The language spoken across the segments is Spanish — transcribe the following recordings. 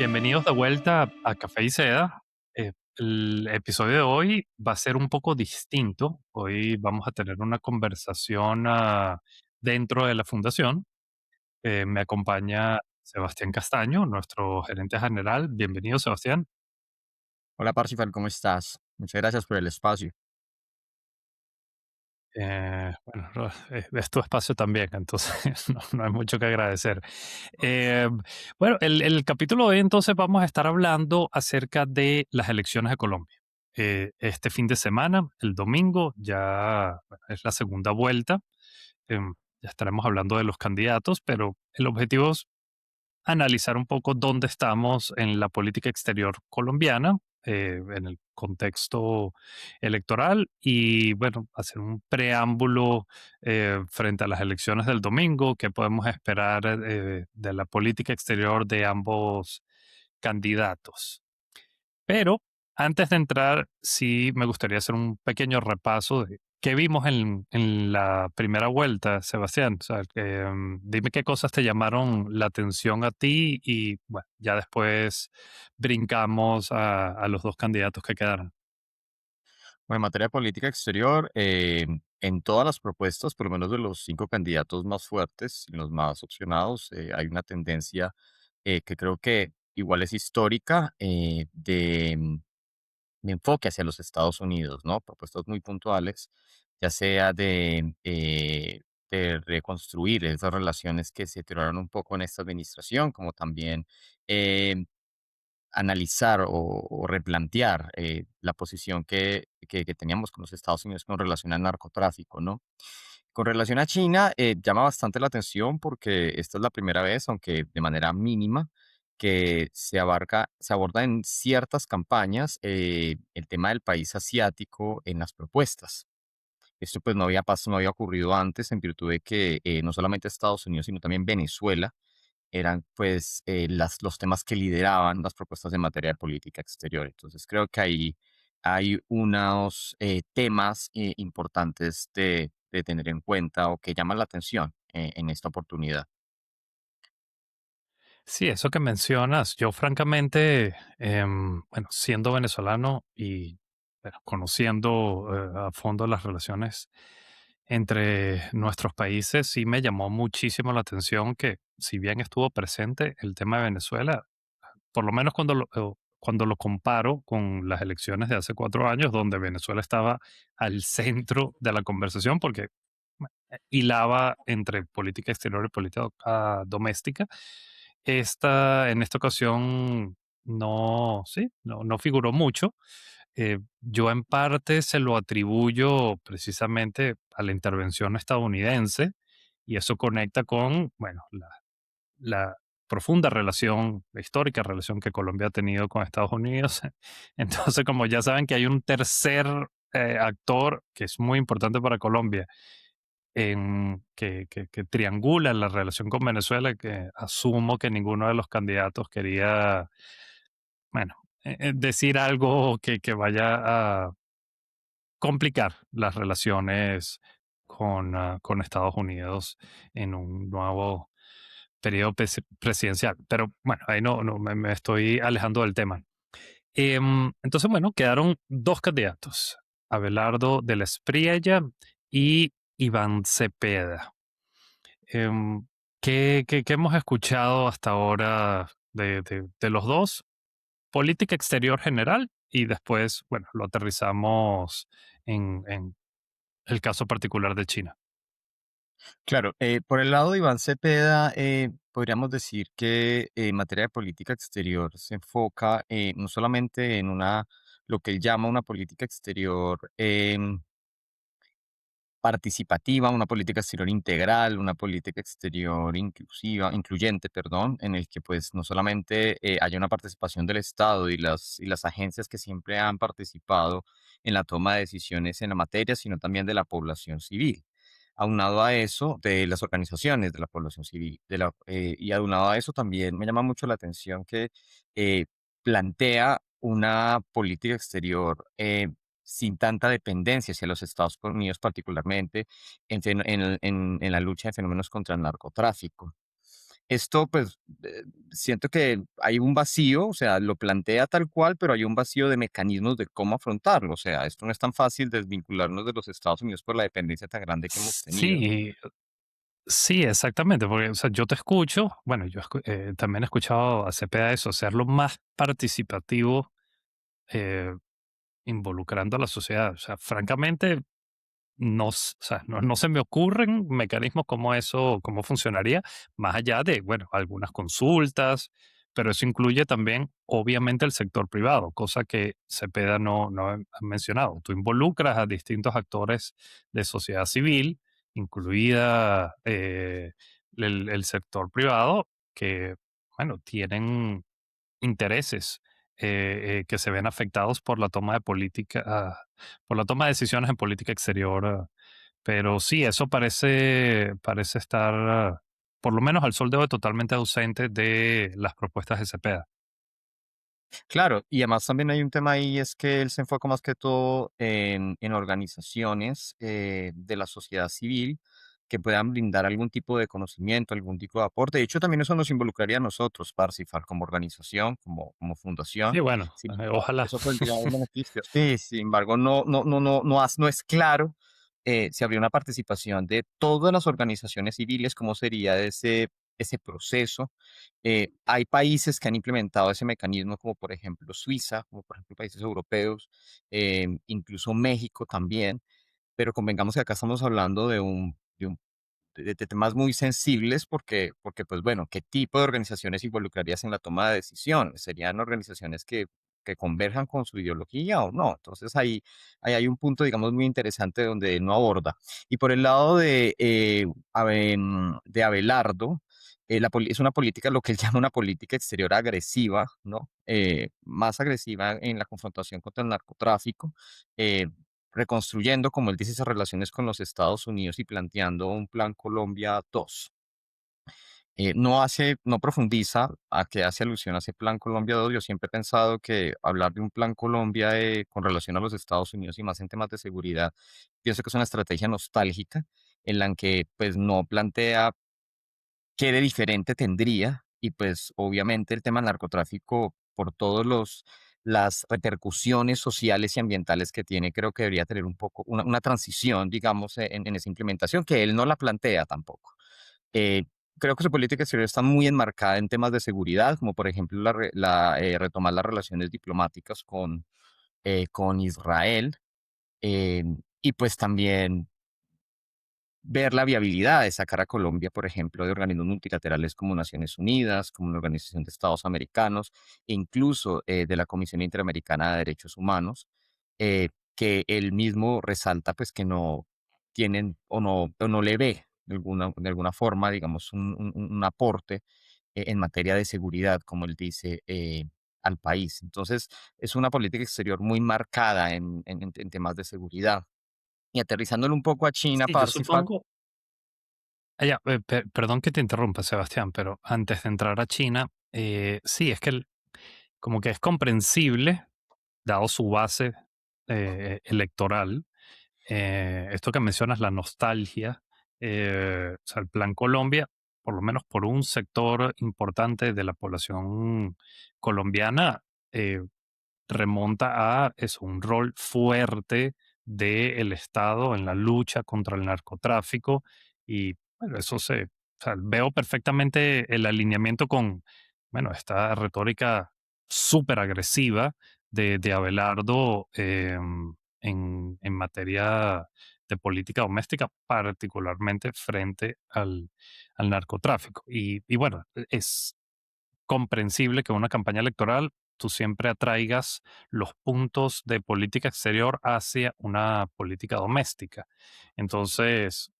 Bienvenidos de vuelta a Café y Seda. El episodio de hoy va a ser un poco distinto. Hoy vamos a tener una conversación dentro de la fundación. Me acompaña Sebastián Castaño, nuestro gerente general. Bienvenido, Sebastián. Hola Parsifal, ¿cómo estás? Muchas gracias por el espacio. Bueno, es tu espacio también, entonces no hay mucho que agradecer. Eh, bueno, el capítulo de hoy entonces vamos a estar hablando acerca de las elecciones de Colombia. Este fin de semana, el domingo, ya bueno, es la segunda vuelta. Ya estaremos hablando de los candidatos, pero el objetivo es analizar un poco dónde estamos en la política exterior colombiana, en el contexto electoral y, bueno, hacer un preámbulo frente a las elecciones del domingo, qué podemos esperar de la política exterior de ambos candidatos. Pero antes de entrar, sí me gustaría hacer un pequeño repaso de qué vimos en la primera vuelta, Sebastián. O sea, dime qué cosas te llamaron la atención a ti y bueno, ya después brincamos a los dos candidatos que quedaron. Bueno, en materia de política exterior, en todas las propuestas, por lo menos de los 5 candidatos más fuertes y los más opcionados, hay una tendencia que creo que igual es histórica de enfoque hacia los Estados Unidos, ¿no? Propuestas muy puntuales, ya sea de reconstruir esas relaciones que se deterioraron un poco en esta administración, como también eh, analizar o replantear la posición que teníamos con los Estados Unidos con relación al narcotráfico, ¿no? Con relación a China, llama bastante la atención porque esta es la primera vez, aunque de manera mínima, que se aborda en ciertas campañas el tema del país asiático en las propuestas. Esto pues no había pasado, no había ocurrido antes en virtud de que no solamente Estados Unidos, sino también Venezuela eran pues los temas que lideraban las propuestas en materia de política exterior. Entonces creo que ahí hay unos temas importantes de tener en cuenta o que llaman la atención en esta oportunidad. Sí, eso que mencionas, yo francamente, bueno, siendo venezolano y bueno, conociendo a fondo las relaciones entre nuestros países, sí me llamó muchísimo la atención que si bien estuvo presente el tema de Venezuela, por lo menos cuando lo comparo con las elecciones de hace 4 años, donde Venezuela estaba al centro de la conversación, porque bueno, hilaba entre política exterior y política doméstica. En esta ocasión no, sí, no figuró mucho. Yo en parte se lo atribuyo precisamente a la intervención estadounidense y eso conecta con, bueno, la profunda relación, la histórica relación que Colombia ha tenido con Estados Unidos. Entonces, como ya saben que hay un tercer actor que es muy importante para Colombia, que triangula la relación con Venezuela, que asumo que ninguno de los candidatos quería, bueno, decir algo que vaya a complicar las relaciones con Estados Unidos en un nuevo periodo presidencial. Pero bueno, ahí no me estoy alejando del tema. Entonces, bueno, quedaron dos candidatos, Abelardo de la Espriella y Iván Cepeda. Em, ¿qué hemos escuchado hasta ahora de los dos? Política exterior general y después, bueno, lo aterrizamos en el caso particular de China. Claro, por el lado de Iván Cepeda, podríamos decir que en materia de política exterior se enfoca no solamente en lo que él llama una política exterior participativa, una política exterior integral, una política exterior incluyente, perdón, en el que pues no solamente haya una participación del Estado y las agencias que siempre han participado en la toma de decisiones en la materia, sino también de la población civil. Aunado a eso, de las organizaciones de la población civil. Y aunado a eso también me llama mucho la atención que eh, plantea una política exterior sin tanta dependencia hacia los Estados Unidos, particularmente en la lucha de fenómenos contra el narcotráfico. Esto, pues, siento que hay un vacío, o sea, lo plantea tal cual, pero hay un vacío de mecanismos de cómo afrontarlo. O sea, esto no es tan fácil desvincularnos de los Estados Unidos por la dependencia tan grande que hemos tenido. Sí, sí, exactamente, porque, o sea, yo te escucho, bueno, también he escuchado a CPA eso, hacerlo más participativo, eh, involucrando a la sociedad. O sea, francamente, o sea, no se me ocurren mecanismos como eso, cómo funcionaría, más allá de, bueno, algunas consultas, pero eso incluye también, obviamente, el sector privado, cosa que Cepeda no ha mencionado. Tú involucras a distintos actores de sociedad civil, incluida el sector privado, que, bueno, tienen intereses que se ven afectados por la toma de por la toma de decisiones en política exterior. Pero sí, eso parece estar, por lo menos al sol de hoy, totalmente ausente de las propuestas de Cepeda. Claro, y además también hay un tema ahí, es que él se enfoca más que todo en organizaciones de la sociedad civil que puedan brindar algún tipo de conocimiento, algún tipo de aporte. De hecho, también eso nos involucraría a nosotros, Parsifal, como organización, como Sí, fundación. bueno, Sin embargo, ojalá. eso tendría un beneficio. Sí, sin embargo, no es claro si habría una participación de todas las organizaciones civiles, cómo sería ese proceso. Hay países que han implementado ese mecanismo, como por ejemplo Suiza, como por ejemplo países europeos, incluso México también, pero convengamos que acá estamos hablando de temas muy sensibles porque, pues bueno, ¿qué tipo de organizaciones involucrarías en la toma de decisiones? ¿Serían organizaciones que converjan con su ideología o no? Entonces ahí hay un punto, digamos, muy interesante donde él no aborda. Y por el lado de Abelardo, es una política, lo que él llama una política exterior agresiva, ¿no? Más agresiva en la confrontación contra el narcotráfico. eh, Reconstruyendo, como él dice, esas relaciones con los Estados Unidos y planteando un plan Colombia 2. No profundiza a qué hace alusión a ese plan Colombia 2. Yo siempre he pensado que hablar de un plan Colombia con relación a los Estados Unidos y más en temas de seguridad, pienso que es una estrategia nostálgica en la que pues no plantea qué de diferente tendría y pues obviamente el tema del narcotráfico por todos los las repercusiones sociales y ambientales que tiene, creo que debería tener un poco una transición, digamos, en esa implementación, que él no la plantea tampoco. Eh, Creo que su política exterior está muy enmarcada en temas de seguridad, como por ejemplo retomar las relaciones diplomáticas con Israel, eh, y pues también ver la viabilidad de sacar a Colombia, por ejemplo, de organismos multilaterales como Naciones Unidas, como la Organización de Estados Americanos, e incluso de la Comisión Interamericana de Derechos Humanos, que él mismo resalta pues que no tienen o no le ve de alguna forma, digamos, un aporte en materia de seguridad, como él dice, al país. Entonces, es una política exterior muy marcada en temas de seguridad. Y aterrizándolo un poco a China, Sí, yo Parsifal. supongo. Perdón que te interrumpa, Sebastián, pero antes de entrar a China, sí, es que como que es comprensible, dado su base electoral, esto que mencionas, la nostalgia, o sea, el Plan Colombia, por lo menos por un sector importante de la población colombiana, eh, remonta a eso, un rol fuerte del Estado en la lucha contra el narcotráfico y bueno, o sea, veo perfectamente el alineamiento con, bueno, esta retórica súper agresiva de Abelardo en materia de política doméstica, particularmente frente al narcotráfico. Y bueno, es comprensible que en una campaña electoral tú siempre atraigas los puntos de política exterior hacia una política doméstica. Entonces,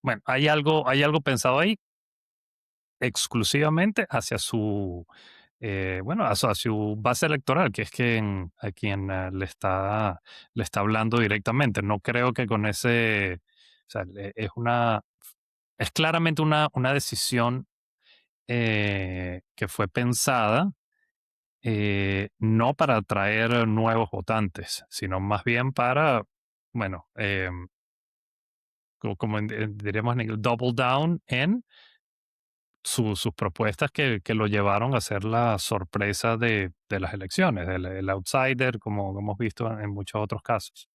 bueno, hay algo pensado ahí exclusivamente hacia bueno, hacia su base electoral, que es a quien le está hablando directamente. No creo que con o sea, es claramente una decisión que fue pensada no para atraer nuevos votantes, sino más bien para, bueno, como diríamos en inglés, double down en sus propuestas que lo llevaron a ser la sorpresa de las elecciones, el outsider, como hemos visto en muchos otros casos.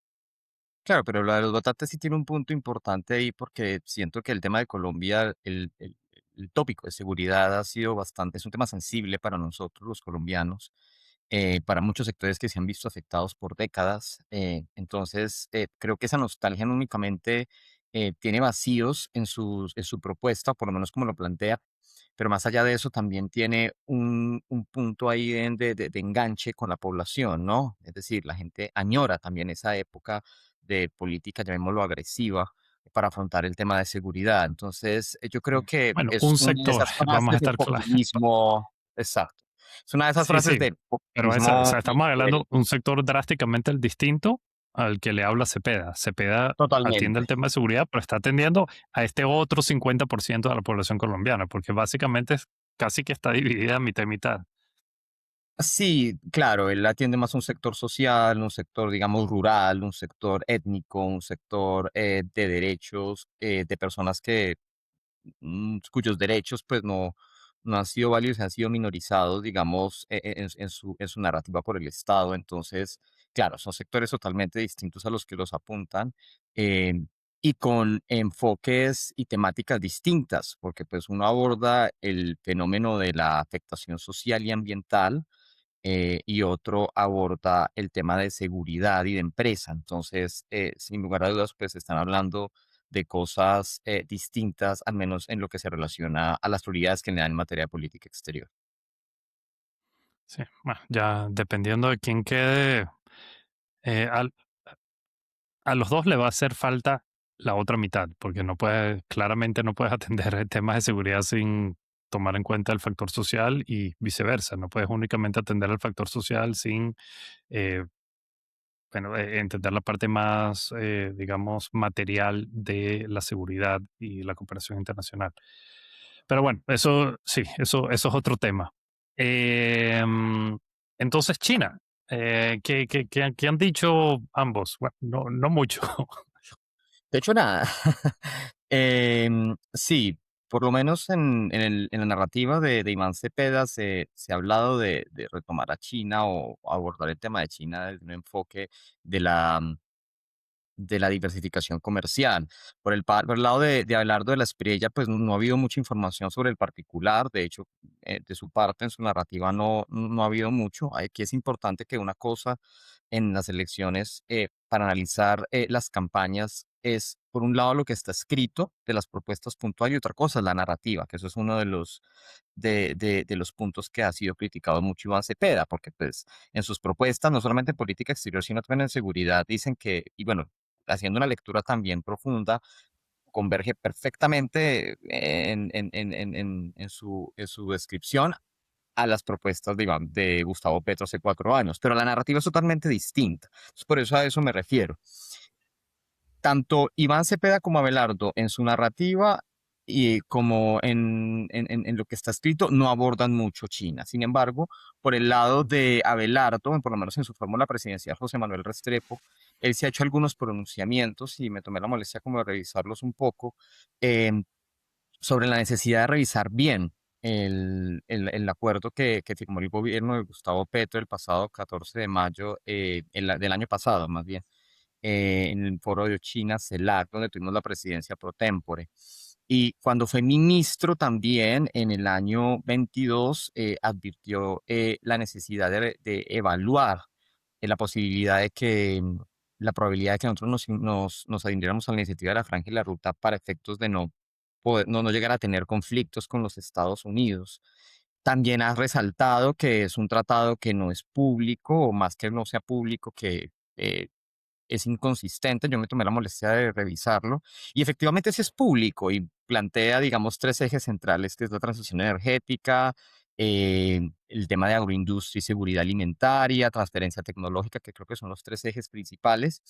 Claro, pero lo de los votantes sí tiene un punto importante ahí, porque siento que el tema de Colombia, el tópico de seguridad ha sido bastante, es un tema sensible para nosotros los colombianos, para muchos sectores que se han visto afectados por décadas. Entonces, creo que esa nostalgia no únicamente tiene vacíos en su propuesta, por lo menos como lo plantea, pero más allá de eso también tiene un punto ahí de enganche con la población, ¿no? Es decir, la gente añora también esa época de política, llamémoslo agresiva, para afrontar el tema de seguridad. Entonces, yo creo que Bueno, es un una de sector, esas vamos a frases de estar claros. populismo, exacto. Es una de esas Sí, frases sí, de pero esa, o populismo sea, estamos cruel. hablando de un sector drásticamente distinto al que le habla Cepeda. Cepeda atiende Totalmente. el tema de seguridad, pero está atendiendo a este otro 50% de la población colombiana, porque básicamente casi que está dividida mitad y mitad. Sí, claro, él atiende más a un sector social, un sector, digamos, rural, un sector étnico, un sector de derechos, de personas que cuyos derechos pues no han sido válidos, han sido minorizados, digamos, en su narrativa por el Estado. Entonces, claro, son sectores totalmente distintos a los que los apuntan, eh, y con enfoques y temáticas distintas, porque pues uno aborda el fenómeno de la afectación social y ambiental, y otro aborda el tema de seguridad y de empresa. Entonces, sin lugar a dudas, pues están hablando de cosas distintas, al menos en lo que se relaciona a las prioridades que le dan en materia de política exterior. Sí, bueno, ya dependiendo de quién quede, eh, al- a los dos le va a hacer falta la otra mitad, porque no puede, claramente no puedes atender temas de seguridad sin tomar en cuenta el factor social y viceversa. No puedes únicamente atender el factor social sin eh, bueno, entender la parte más, digamos, material de la seguridad y la cooperación internacional. Pero bueno, eso sí, eso es otro tema. Em, entonces, China, ¿qué han dicho ambos? Bueno, no mucho. De hecho, nada. Sí, por lo menos en la narrativa de Iván Cepeda se ha hablado de retomar a China o abordar el tema de China desde un enfoque de de la diversificación comercial. Por el lado de Abelardo de la Espriella, pues no ha habido mucha información sobre el particular. De hecho, de su parte, en su narrativa no ha habido mucho. Aquí es importante que una cosa en las elecciones, para analizar las campañas es, por un lado, lo que está escrito de las propuestas puntuales y otra cosa es la narrativa, que eso es uno de los puntos que ha sido criticado mucho Iván Cepeda, porque pues en sus propuestas, no solamente en política exterior, sino también en seguridad, dicen que, y bueno, haciendo una lectura también profunda, converge perfectamente en su descripción a las propuestas de Gustavo Petro hace 4 años, pero la narrativa es totalmente distinta. Entonces, por eso a eso me refiero. Tanto Iván Cepeda como Abelardo en su narrativa y como en lo que está escrito no abordan mucho China. Sin embargo, por el lado de Abelardo, por lo menos en su fórmula presidencial, José Manuel Restrepo, él se ha hecho algunos pronunciamientos y me tomé la molestia como de revisarlos un poco, em, sobre la necesidad de revisar bien el acuerdo que firmó el gobierno de Gustavo Petro el pasado 14 de mayo, del año pasado, más bien, en el foro de China, CELAC, donde tuvimos la presidencia pro tempore. Y cuando fue ministro también en el año 22, advirtió la necesidad de evaluar la posibilidad de que, la probabilidad de que nosotros nos adhiriéramos a la iniciativa de la Franja y la Ruta para efectos de no llegar a tener conflictos con los Estados Unidos. También ha resaltado que es un tratado que no es público, o más que no sea público, que es inconsistente. Yo me tomé la molestia de revisarlo y efectivamente sí es público y plantea, digamos, tres ejes centrales, que es la transición energética, el tema de agroindustria y seguridad alimentaria, transferencia tecnológica, que creo que son los tres ejes principales.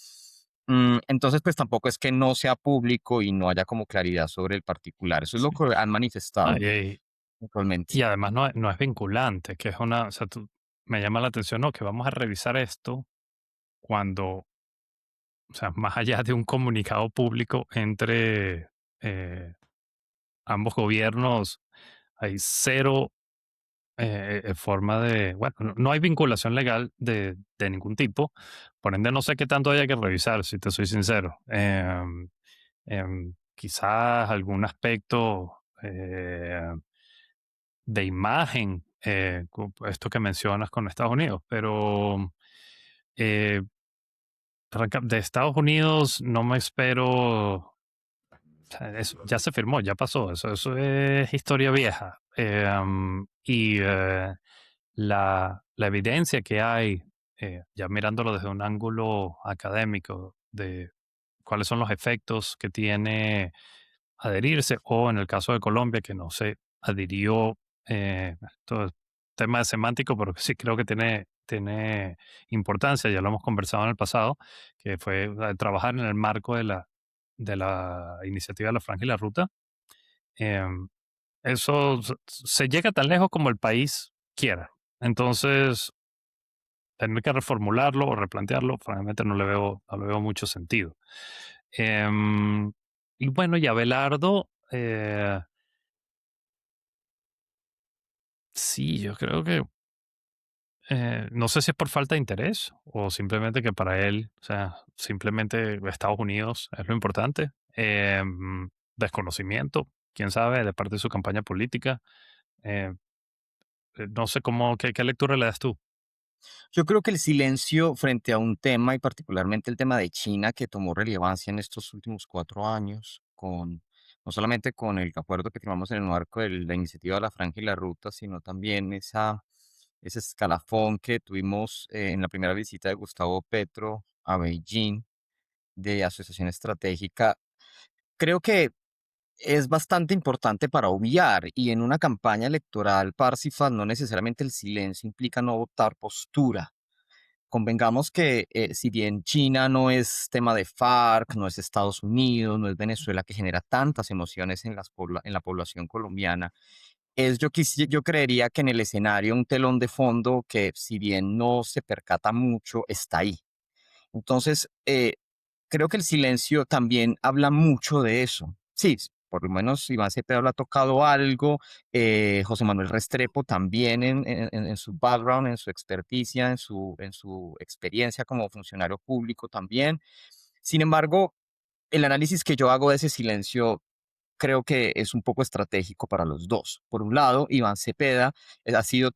Entonces, pues tampoco es que no sea público y no haya como claridad sobre el particular. Eso es lo Sí. que han Ah, manifestado actualmente. y además no es vinculante, que es una, o sea, me llama la atención, no, que vamos a revisar esto cuando o sea, más allá de un comunicado público entre eh, ambos gobiernos, hay cero forma de, bueno, no hay vinculación legal de ningún tipo, por ende no sé qué tanto haya que revisar, si te soy sincero. Quizás algún aspecto de imagen, esto que mencionas con Estados Unidos, pero eh, de Estados Unidos no me espero, o sea, eso ya se firmó, ya pasó, eso es historia vieja. La evidencia que hay, ya mirándolo desde un ángulo académico, de cuáles son los efectos que tiene adherirse, o en el caso de Colombia, que no se adhirió, todo es tema semántico, pero que sí creo que tiene importancia, ya lo hemos conversado en el pasado, que fue trabajar en el marco de la iniciativa de la Franja y la Ruta. em, Eso se llega tan lejos como el país quiera. Entonces, tener que reformularlo o replantearlo, francamente no le veo mucho sentido. Em, y bueno, y Abelardo, sí, yo creo que, no sé si es por falta de interés o simplemente que para él, o sea, simplemente Estados Unidos es lo importante. Desconocimiento, quién sabe, de parte de su campaña política. Eh, no sé qué lectura le das tú. Yo creo que el silencio frente a un tema, y particularmente el tema de China, que tomó relevancia en estos últimos 4 años, no solamente con el acuerdo que firmamos en el marco de la iniciativa de la Franja y la Ruta, sino también ese escalafón que tuvimos en la primera visita de Gustavo Petro a Beijing de asociación estratégica. Creo que es bastante importante para obviar, y en una campaña electoral, Parsifal, no necesariamente el silencio implica no adoptar postura. Convengamos que si bien China no es tema de FARC, no es Estados Unidos, no es Venezuela, que genera tantas emociones en la población colombiana, yo creería que en el escenario un telón de fondo que, si bien no se percata mucho, está ahí. Entonces, creo que el silencio también habla mucho de eso. Sí, por lo menos Iván Cepeda lo ha tocado algo, José Manuel Restrepo también en su background, en su experticia, en su experiencia como funcionario público también. Sin embargo, el análisis que yo hago de ese silencio creo que es un poco estratégico para los dos. Por un lado, Iván Cepeda ha sido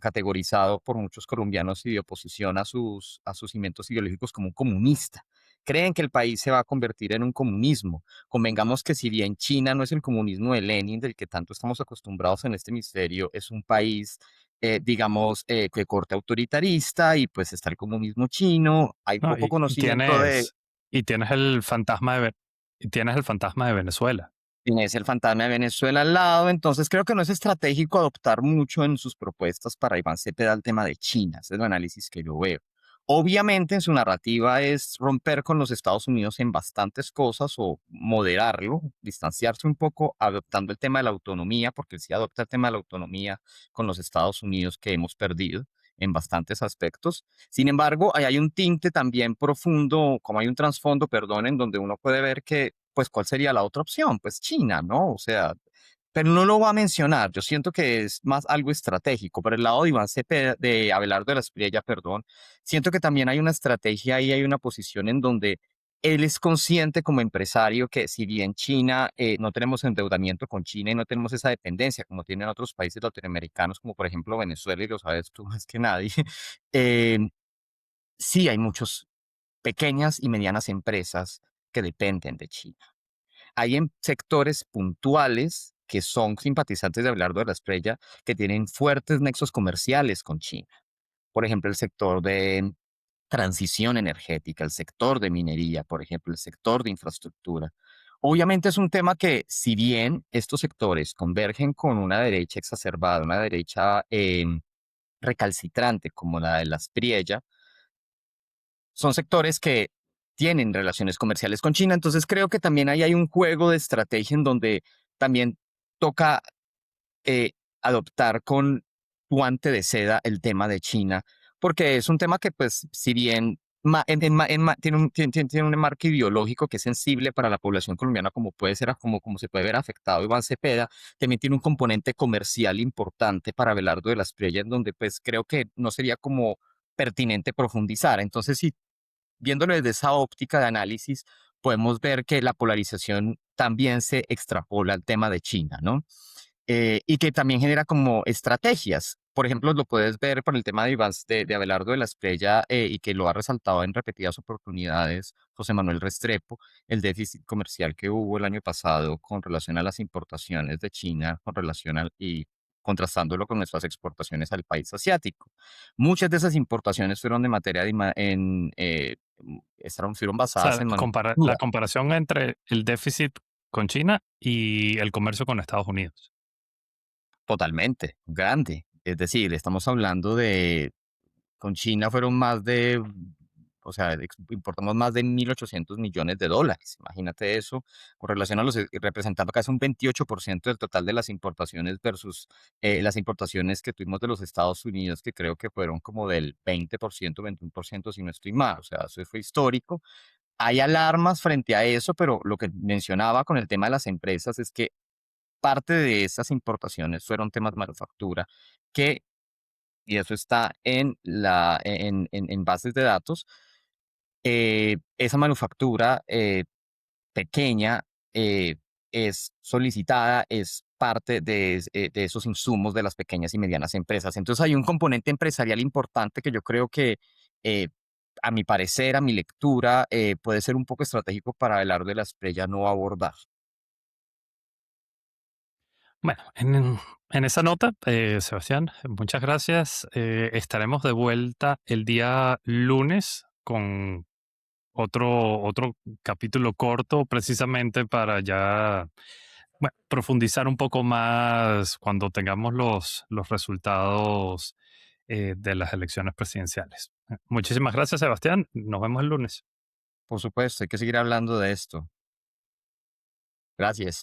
categorizado por muchos colombianos y de oposición a sus cimientos ideológicos como un comunista. Creen que el país se va a convertir en un comunismo. Convengamos que, si bien China no es el comunismo de Lenin, del que tanto estamos acostumbrados en este hemisferio, es un país, digamos, de corte autoritarista, y pues está el comunismo chino. Hay No, poco y, y conocimiento de. tienes, y tienes el fantasma y tienes el fantasma de Venezuela. Tienes el fantasma de Venezuela al lado, entonces creo que no es estratégico adoptar mucho en sus propuestas para Iván Cepeda el tema de China. Ese es el análisis que yo veo. Obviamente, en su narrativa es romper con los Estados Unidos en bastantes cosas, o moderarlo, distanciarse un poco, adoptando el tema de la autonomía, porque él sí adopta el tema de la autonomía con los Estados Unidos, que hemos perdido en bastantes aspectos. Sin embargo, ahí hay un tinte también profundo, como hay un trasfondo, perdón, en donde uno puede ver que, pues, ¿cuál sería la otra opción? Pues China, ¿no? O sea, pero no lo va a mencionar. Yo siento que es más algo estratégico. Por el lado de Iván Cepeda, de Abelardo de la Espriella, perdón, siento que también hay una estrategia y hay una posición en donde él es consciente como empresario que, si bien China, no tenemos endeudamiento con China y no tenemos esa dependencia como tienen otros países latinoamericanos, como por ejemplo Venezuela, y lo sabes tú más que nadie, eh, sí hay muchas pequeñas y medianas empresas que dependen de China. Hay en sectores puntuales que son simpatizantes de Abelardo de la Espriella, que tienen fuertes nexos comerciales con China. Por ejemplo, el sector de transición energética, el sector de minería, por ejemplo, el sector de infraestructura. Obviamente es un tema que, si bien estos sectores convergen con una derecha exacerbada, una derecha recalcitrante como la de la Espriella, son sectores que tienen relaciones comerciales con China. Entonces creo que también ahí hay un juego de estrategia en donde también toca eh, adoptar con guante de seda el tema de China, porque es un tema que, pues, si bien tiene un enmarque ideológico que es sensible para la población colombiana, como puede ser, como se puede ver afectado Iván Cepeda. También tiene un componente comercial importante para Abelardo de la Espriella, en donde pues creo que no sería como pertinente profundizar. Entonces, sí, viéndolo desde esa óptica de análisis, podemos ver que la polarización también se extrapola al tema de China, ¿no? Y que también genera como estrategias. Por ejemplo, lo puedes ver por el tema de Abelardo de la Espriella, y que lo ha resaltado en repetidas oportunidades José Manuel Restrepo, el déficit comercial que hubo el año pasado con relación a las importaciones de China, con relación y contrastándolo con nuestras exportaciones al país asiático. Muchas de esas importaciones fueron de materia fueron O basadas sea, en la manufactura. comparación entre el déficit con China y el comercio con Estados Unidos. Totalmente, grande. Es decir, estamos hablando de, con China fueron más de, o sea, importamos más de 1.800 millones de dólares. Imagínate eso, con relación a representando casi un 28% del total de las importaciones versus las importaciones que tuvimos de los Estados Unidos, que creo que fueron como del 20%, 21%, si no estoy mal. O sea, eso fue histórico. Hay alarmas frente a eso, pero lo que mencionaba con el tema de las empresas es que parte de esas importaciones fueron temas de manufactura que, y eso está en bases de datos, esa manufactura pequeña eh, es solicitada, es parte de esos insumos de las pequeñas y medianas empresas. Entonces hay un componente empresarial importante que yo creo que, eh, a mi parecer, a mi lectura, puede ser un poco estratégico para Abelardo de la Espriella no abordar. Bueno, en esa nota, Sebastián, muchas gracias. Estaremos de vuelta el día lunes con otro capítulo corto, precisamente para ya, bueno, profundizar un poco más cuando tengamos los resultados de las elecciones presidenciales. Muchísimas gracias, Sebastián. Nos vemos el lunes. Por supuesto, hay que seguir hablando de esto. Gracias.